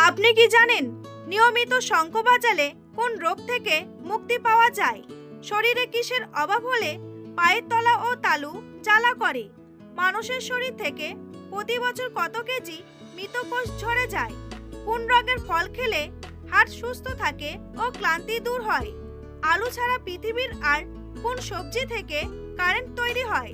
আপনি কি জানেন নিয়মিত শঙ্খ বাজালে কোন রোগ থেকে মুক্তি পাওয়া যায়? শরীরে কিসের অভাব হলে পায়ের তলা ও তালু জ্বালা করে? মানুষের শরীর থেকে প্রতি বছর কত কেজি মৃত কোষ ঝরে যায়? কোন রোগের ফল খেলে হার্ট সুস্থ থাকে ও ক্লান্তি দূর হয়? আলু ছাড়া পৃথিবীর আর কোন সবজি থেকে কারেন্ট তৈরি হয়?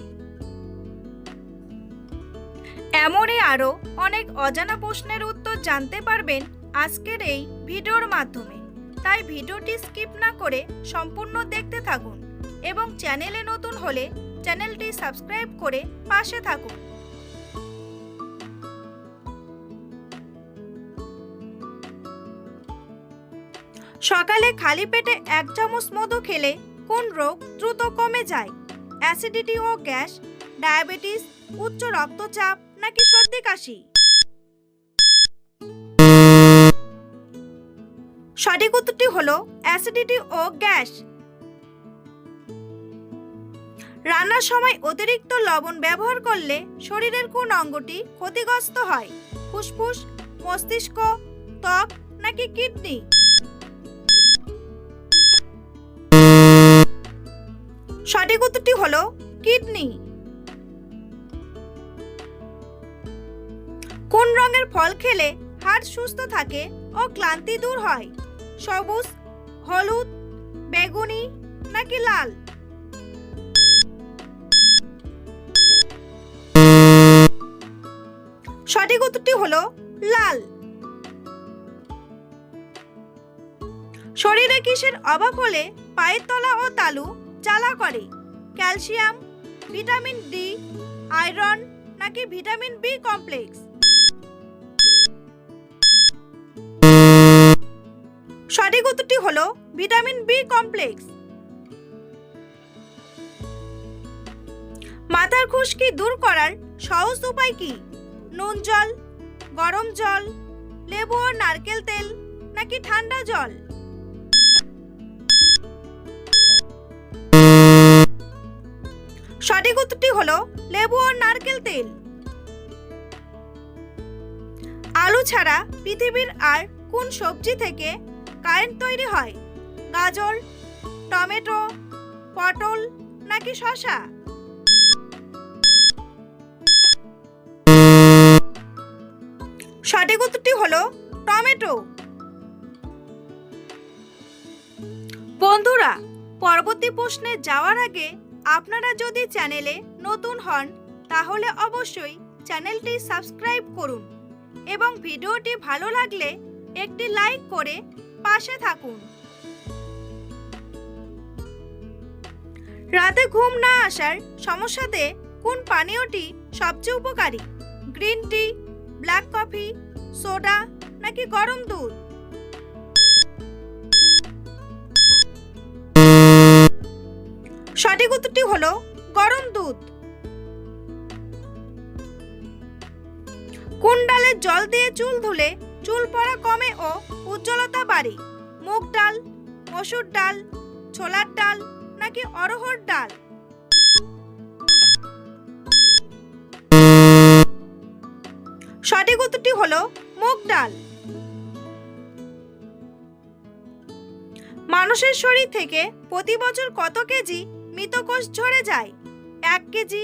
এমনই আরও অনেক অজানা প্রশ্নের উত্তর জানতে পারবেন আজকের এই ভিডিওর মাধ্যমে। তাই ভিডিওটি স্কিপ না করে সম্পূর্ণ দেখতে থাকুন এবং চ্যানেলে নতুন হলে চ্যানেলটি সাবস্ক্রাইব করে পাশে থাকুন। সকালে খালি পেটে 1 চামচ মধু খেলে কোন রোগ দ্রুত কমে যায়? অ্যাসিডিটি ও গ্যাস, ডায়াবেটিস, উচ্চ রক্তচাপ নাকি সর্দি কাশি? সঠিক উত্তরটি হলো অ্যাসিডিটি ও গ্যাস। রান্নার সময় অতিরিক্ত লবণ ব্যবহার করলে শরীরের কোন অঙ্গটি ক্ষতিগ্রস্ত হয়? ফুসফুস, মস্তিষ্ক, ত্বক নাকি কিডনি? সঠিক উত্তরটি হলো কিডনি। কোন রঙের ফল খেলে হার্ট সুস্থ থাকে ও ক্লান্তি দূর হয়? সবুজ, হলুদ, বেগুনি নাকি লাল? সঠিক উত্তরটি হলো লাল। শরীরে কিসের অভাব হলে পায়ের তলা ও তালু জ্বালা করে? ক্যালসিয়াম, ভিটামিন ডি, আয়রন নাকি ভিটামিন বি কমপ্লেক্স? সঠিক উত্তরটি হলো ভিটামিন বি কমপ্লেক্স। মাথার খুশকি দূর করার সহজ উপায় কি? নুন জল, গরম জল, লেবু ও নারকেল তেল নাকি ঠান্ডা জল? সঠিক উত্তরটি হলো লেবু ও নারকেল তেল। আলু ছাড়া পৃথিবীর আর কোন সবজি থেকে কারেন্ট তৈরি হয়? গাজর, টমেটো, পটল নাকি শসা? সঠিক উত্তরটি হলো টমেটো। বন্ধুরা, পরবর্তী প্রশ্নে যাওয়ার আগে আপনারা যদি চ্যানেলে নতুন হন তাহলে অবশ্যই চ্যানেলটি সাবস্ক্রাইব করুন এবং ভিডিওটি ভালো লাগলে একটি লাইক করে পাশে থাকুন। রাতে ঘুম না আসার সমস্যাতে কোন পানীয়টি সবচেয়ে উপকারী? Green tea, black coffee, soda নাকি গরম দুধ? সঠিক উত্তরটি হলো গরম দুধ। কোন ডালের জল দিয়ে চুল ধুলে চুল পড়া কমে ও উজ্জ্বলতা বাড়ে? মুগ ডাল, মসুর ডাল, ছোলার ডাল নাকি অড়হর ডাল? সঠিক উত্তরটি হলো মুগ ডাল। মানুষের শরীর থেকে প্রতি বছর কত কেজি মৃত কোষ ঝরে যায়? 1 কেজি,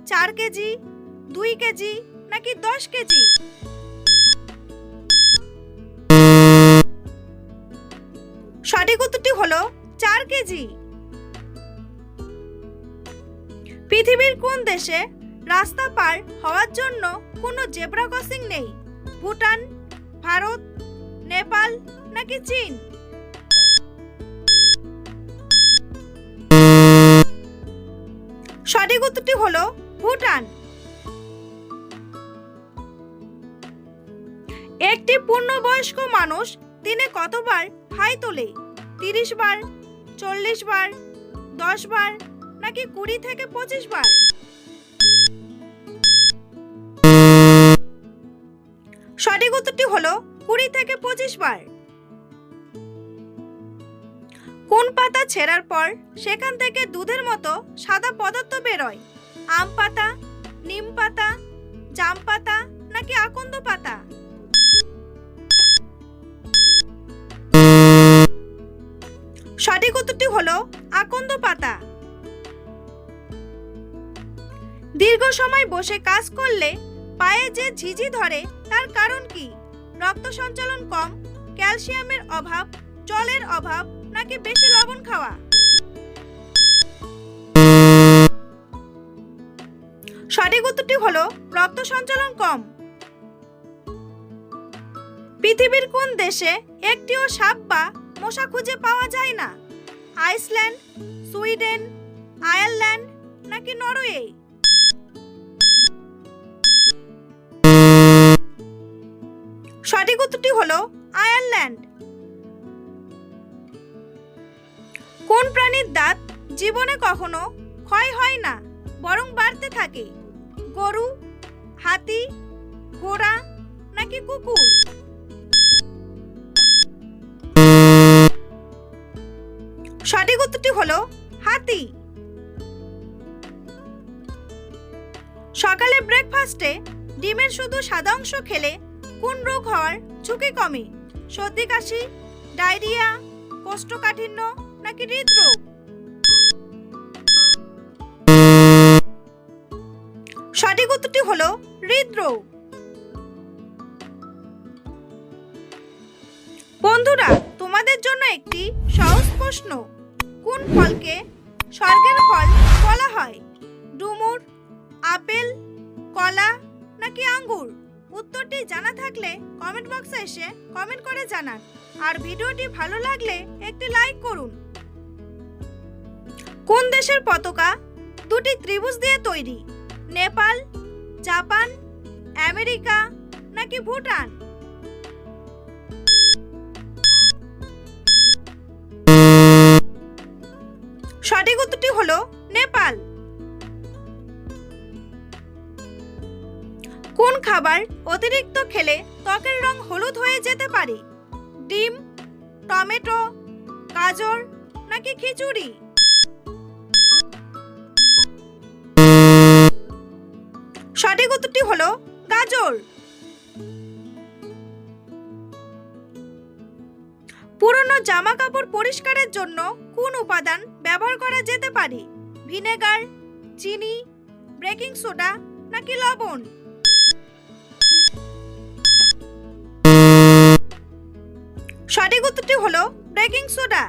4 কেজি, 2 কেজি নাকি 10 কেজি? সঠিক উত্তরটি হলো 4 কেজি। পৃথিবীর কোন দেশে রাস্তা পার হওয়ার জন্য কোনো জেব্রা ক্রসিং নেই? ভুটান, ভারত, নেপাল নাকি চীন? সঠিক উত্তরটি হলো ভুটান। একটি পূর্ণবয়স্ক মানুষ দিনে কতবার হাই তোলে? 30 বার, 40 বার, 10 বার নাকি 20 থেকে 25 বার? সঠিক উত্তরটি হলো 20 থেকে 25 বার। কোন পাতা ছেঁড়ার পর সেখান থেকে দুধের মতো সাদা পদার্থ বেরোয়? আম পাতা, নিম পাতা, জাম পাতা নাকি আকন্দ পাতা? উত্তরটি হলো আকন্দ পাতা। দীর্ঘ সময় বসে কাজ করলে পায়ে যে ঝিঝি ধরে তার কারণ কি? রক্ত সঞ্চালন কম, ক্যালসিয়ামের অভাব, জলের অভাব নাকি বেশি লবণ খাওয়া? সঠিক উত্তরটি হলো রক্ত সঞ্চালন কম। পৃথিবীর কোন দেশে একটিও সাপ বা মশা খুঁজে পাওয়া যায় না? আইসল্যান্ড, সুইডেন, আয়ারল্যান্ড নাকি নরওয়ে? সঠিক উত্তরটি হলো আয়ারল্যান্ড। কোন প্রাণীর দাঁত জীবনে কখনো ক্ষয় হয় না, বরং বাড়তে থাকে? গরু, হাতি, ঘোড়া নাকি কুকুর? সঠিক উত্তরটি হলো হাতি। সকালে ব্রেকফাস্টে ডিমের শুধু সাদা অংশ খেলে কোন রোগ হওয়ার ঝুঁকি কমে? সর্দি কাশি, ডায়রিয়া, কোষ্ঠকাঠিন্য নাকি হৃদরোগ? সঠিক উত্তরটি হলো হৃদরোগ। বন্ধুরা, তোমাদের জন্য একটি সহজ প্রশ্ন। কোন ফলকে স্বর্গের ফল বলা হয়? ডুমুর, আপেল, কলা নাকি আঙ্গুর? উত্তরটি জানা থাকলে কমেন্ট বক্সে এসে কমেন্ট করে জানান। আর ভিডিওটি ভালো লাগলে একটি লাইক করুন। কোন দেশের পতাকা দুটি ত্রিভুজ দিয়ে তৈরি? নেপাল, জাপান, আমেরিকা নাকি ভুটান? সঠিক উত্তরটি হলো নেপাল। কোন খাবার অতিরিক্ত খেলে ত্বকের রং হলুদ হয়ে যেতে পারে? ডিম, টমেটো, গাজর নাকি খিচুড়ি? সঠিক উত্তরটি হলো গাজর। পুরনো জামা কাপড় পরিষ্কারের জন্য কোন উপাদান ব্যবহার করা যেতে পারে? ভিনেগার, চিনি, বেকিং সোডা নাকি লবণ? সঠিক উত্তরটি হলো বেকিং সোডা।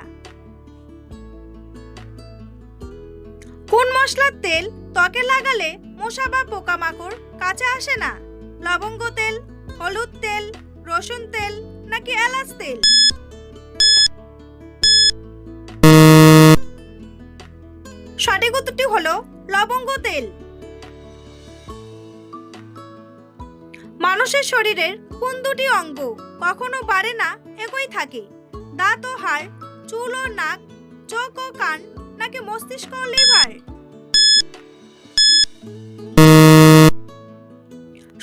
কোন মশলার তেল ত্বকে লাগালে মশা বা পোকামাকড় কাছে আসে না? লবঙ্গ তেল, হলুদ তেল, রসুন তেল নাকি এলাচ তেল? সঠিক উত্তরটি হলো লবঙ্গ তেল। মানুষের শরীরের কোন দুটি অঙ্গ কখনো বাড়ে না, একই থাকে? দাঁত ও হাড়, চুল ও নাক, চোখ ও কান নাকি মস্তিষ্ক ও লিভার?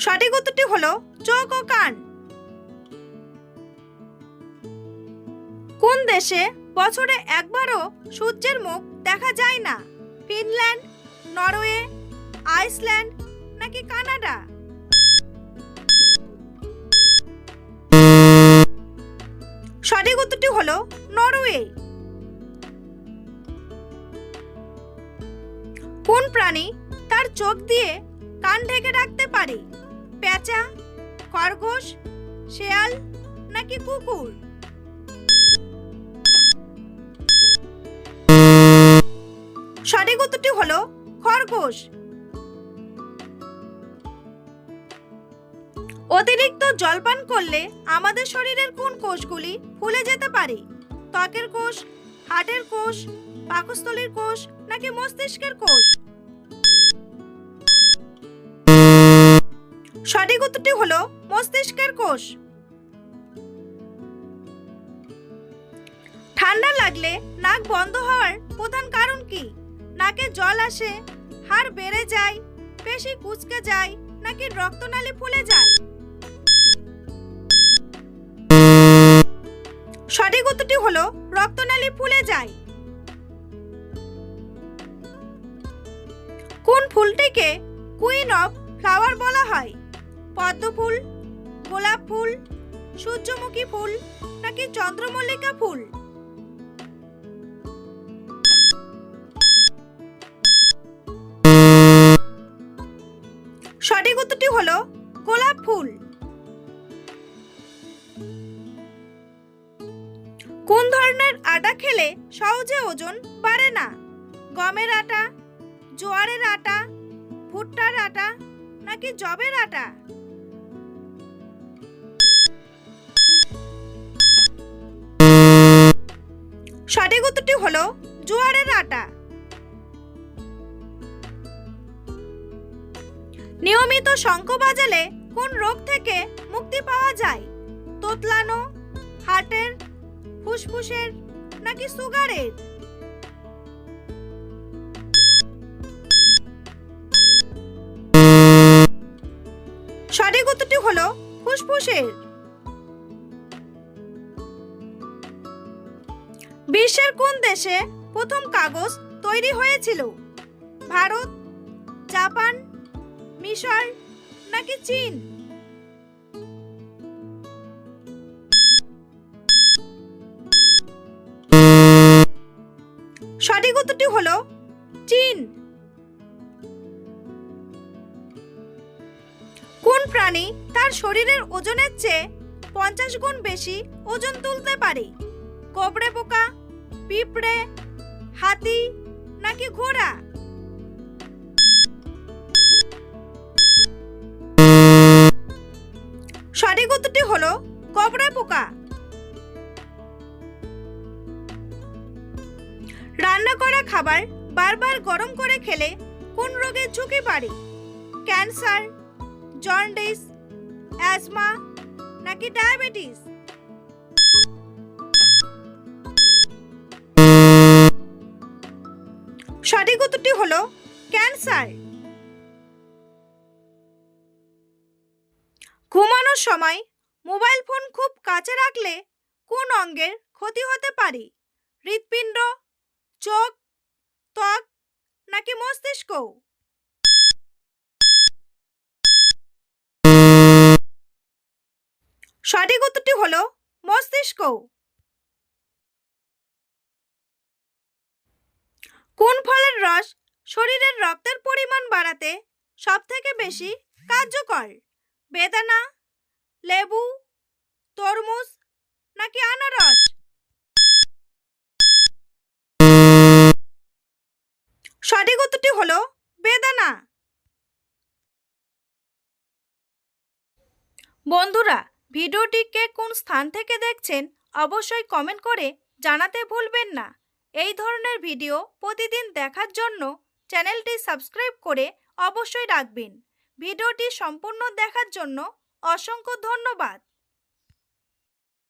সঠিক উত্তরটি হলো চোখ ও কান। কোন দেশে বছরে একবারও সূর্যের মুখ দেখা যায় না? ফিনল্যান্ড, নরওয়ে, আইসল্যান্ড নাকি কানাডা? সঠিক উত্তরটি হলো নরওয়ে। কোন প্রাণী তার চোখ দিয়ে কান ঢেকে রাখতে পারে? পেঁচা, খরগোশ, শেয়াল নাকি কুকুর? সঠিক উত্তরটি হলো খরগোশ। অতিরিক্ত জলপান করলে আমাদের শরীরের কোন কোষগুলি ফুলে যেতে পারে? ত্বকের কোষ, হার্টের কোষ, পাকস্থলীর কোষ নাকি মস্তিষ্কের কোষ? সঠিক উত্তরটি হলো মস্তিষ্কের কোষ। ঠান্ডা লাগলে নাক বন্ধ হওয়ার প্রধান কারণ কি? নাকে জল আসে, হাড় বেড়ে যায়, পেশি কুঁচকে যায় নাকি রক্তনালী ফুলে যায়? সঠিক উত্তরটি হলো রক্তনালী ফুলে যায়। কোন ফুলটিকে কুইন অফ ফ্লাওয়ার বলা হয়? পদ্ম ফুল, গোলাপ ফুল, সূর্যমুখী ফুল নাকি চন্দ্রমল্লিকা ফুল? উত্তরটি হলো গোলাপ ফুল। কোন ধরনের আটা খেলে সহজে ওজন বাড়ে না? গমের আটা, জোয়ারের আটা, ভুট্টার আটা নাকি যবের আটা? সঠিক উত্তরটি হলো জোয়ারের আটা। নিয়মিত শঙ্খ বাজালে কোন রোগ থেকে মুক্তি পাওয়া যায়? তোতলানো, হার্টের, ফুসফুসের নাকি সুগারের? সঠিক উত্তরটি হলো ফুসফুসের। বিশ্বের কোন দেশে প্রথম কাগজ তৈরি হয়েছিল? ভারত, জাপান, মিশর নাকি চীন? সঠিক উত্তরটি হলো চীন। কোন প্রাণী তার শরীরের ওজনের চেয়ে 50 গুণ বেশি ওজন তুলতে পারে? কোবরে পোকা, পিঁপড়ে, হাতি নাকি ঘোড়া? সঠিক উত্তরটি হলো কোবরে পোকা। রান্না করা খাবার বারবার গরম করে খেলে কোন রোগের ঝুঁকি বাড়ে? ক্যান্সার, জন্ডিস, অ্যাজমা নাকি ডায়াবেটিস? সঠিক উত্তরটি হলো ক্যান্সার। ঘুমানোর সময় মোবাইল ফোন খুব কাছে রাখলে কোন অঙ্গের ক্ষতি হতে পারে? হৃৎপিণ্ড, চোখ, ত্বক নাকি মস্তিষ্ক? সঠিক উত্তরটি হলো মস্তিষ্ক। কোন ফলের রস শরীরের রক্তের পরিমাণ বাড়াতে সবথেকে বেশি কার্যকর? বেদানা, লেবু, তরমুজ নাকি আনারস? সঠিক উত্তরটি হলো বেদানা। বন্ধুরা, ভিডিওটিকে কোন স্থান থেকে দেখছেন অবশ্যই কমেন্ট করে জানাতে ভুলবেন না। এই ধরনের ভিডিও প্রতিদিন দেখার জন্য চ্যানেলটি সাবস্ক্রাইব করে অবশ্যই রাখবেন। ভিডিওটি সম্পূর্ণ দেখার জন্য অসংখ্য ধন্যবাদ।